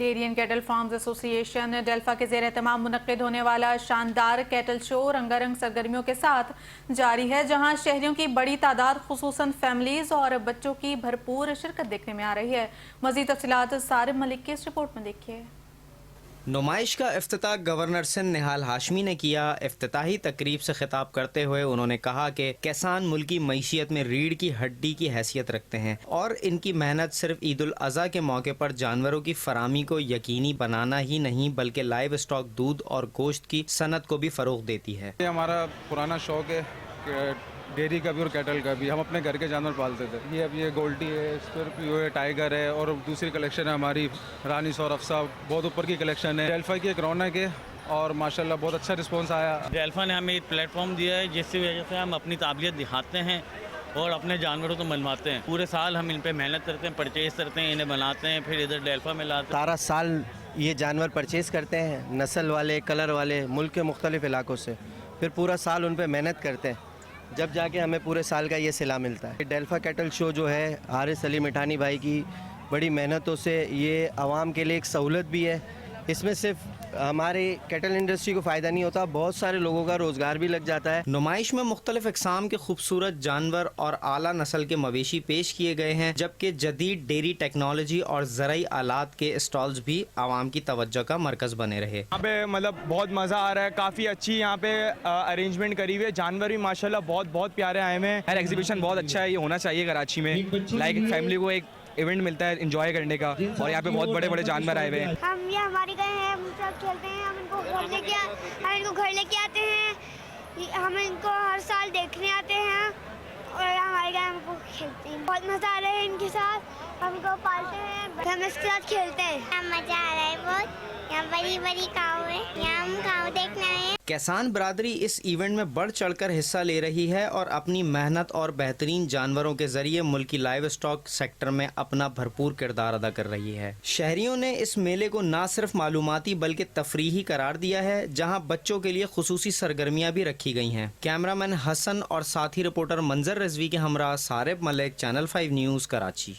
Dairy and cattle farms association डेल्फा के ज़ेर एहतमाम मुनक्किद होने वाला शानदार कैटल शो रंगारंग सरगर्मियों के साथ जारी है, जहां शहरियों की बड़ी तादाद खुसूसन फैमिलीज और बच्चों की भरपूर शिरकत देखने में आ रही है। मज़ीद तफसीलात सारिब मलिक की इस रिपोर्ट में देखिए। नुमाइश का इफ्तिताह गवर्नर सिंध निहाल हाशमी ने किया। इफ्तिताही तकरीब से खिताब करते हुए उन्होंने कहा कि किसान मुल्की मईशियत में रीढ़ की हड्डी की हैसियत रखते हैं और इनकी मेहनत सिर्फ ईद उल अज़हा के मौके पर जानवरों की फरामी को यकीनी बनाना ही नहीं बल्कि लाइव स्टॉक दूध और गोश्त की सनत को भी फ़रोग़ देती है। ये हमारा पुराना शौक है डेयरी का भी और कैटल का भी। हम अपने घर के जानवर पालते थे। ये अब ये गोल्डी है, स्कॉर्पियो है, टाइगर है और दूसरी कलेक्शन है हमारी रानी और अफसा, बहुत ऊपर की कलेक्शन है। डेल्फा की एक रौनक है और माशाल्लाह बहुत अच्छा रिस्पांस आया। डेल्फा ने हमें एक प्लेटफॉर्म दिया है जिसकी वजह से हम अपनी काबिलियत दिखाते हैं और अपने जानवरों को मनवाते हैं। पूरे साल हम इन पे मेहनत करते हैं, परचेज़ करते हैं, इन्हें बनाते हैं, फिर इधर डेल्फा में लाते हैं। सारा साल ये जानवर परचेज़ करते हैं, नस्ल वाले, कलर वाले, मुल्क के मुख्तलिफ इलाकों से, फिर पूरा साल उन पर मेहनत करते हैं, जब जाके हमें पूरे साल का ये सिला मिलता है। डेल्फा कैटल शो जो है हारिस अली मिठानी भाई की बड़ी मेहनतों से ये आवाम के लिए एक सहूलत भी है। इसमें सिर्फ हमारे कैटल इंडस्ट्री को फ़ायदा नहीं होता, बहुत सारे लोगों का रोज़गार भी लग जाता है। नुमाइश में मुख्तलिफ इक़साम के खूबसूरत जानवर और आला नस्ल के मवेशी पेश किए गए हैं, जबकि जदीद डेयरी टेक्नोलॉजी और ज़राई आलात के स्टॉल्स भी आवाम की तवज्जो का मरकज़ बने रहे। यहाँ पे मतलब बहुत मज़ा आ रहा है, काफ़ी अच्छी यहाँ पे अरेंजमेंट करी हुई है। जानवर भी माशाल्लाह बहुत प्यारे आए हुए हैं। हर एग्जीबिशन बहुत अच्छा है, ये होना चाहिए कराची में। लाइक फैमिली को एक इवेंट मिलता है एंजॉय करने का और यहाँ पे बहुत बड़े बड़े जानवर आए हुए हैं। हम ये हमारे घर हैं, हम सब खेलते हैं, हम इनको घर लेके आते हैं, हम इनको हर साल देखने आते हैं और हमारे घर हमको खेलते हैं। बहुत मज़ा आ रहा है इनके साथ, हम इनको पालते हैं, हम इसके साथ खेलते हैं। मज़ा आ रहा है बहुत। यहाँ बड़ी काऊ है, यहाँ हम काऊ देखना है। किसान बरादरी इस इवेंट में बढ़ चढ़कर हिस्सा ले रही है और अपनी मेहनत और बेहतरीन जानवरों के जरिए मुल्की लाइव स्टॉक सेक्टर में अपना भरपूर किरदार अदा कर रही है। शहरियों ने इस मेले को न सिर्फ मालूमाती बल्कि तफरीही करार दिया है, जहां बच्चों के लिए खुसूसी सरगर्मियां भी रखी गई हैं। कैमरामैन हसन और साथी रिपोर्टर मंजर रजवी के हमरा सारिब मलिक, चैनल 5 न्यूज़, कराची।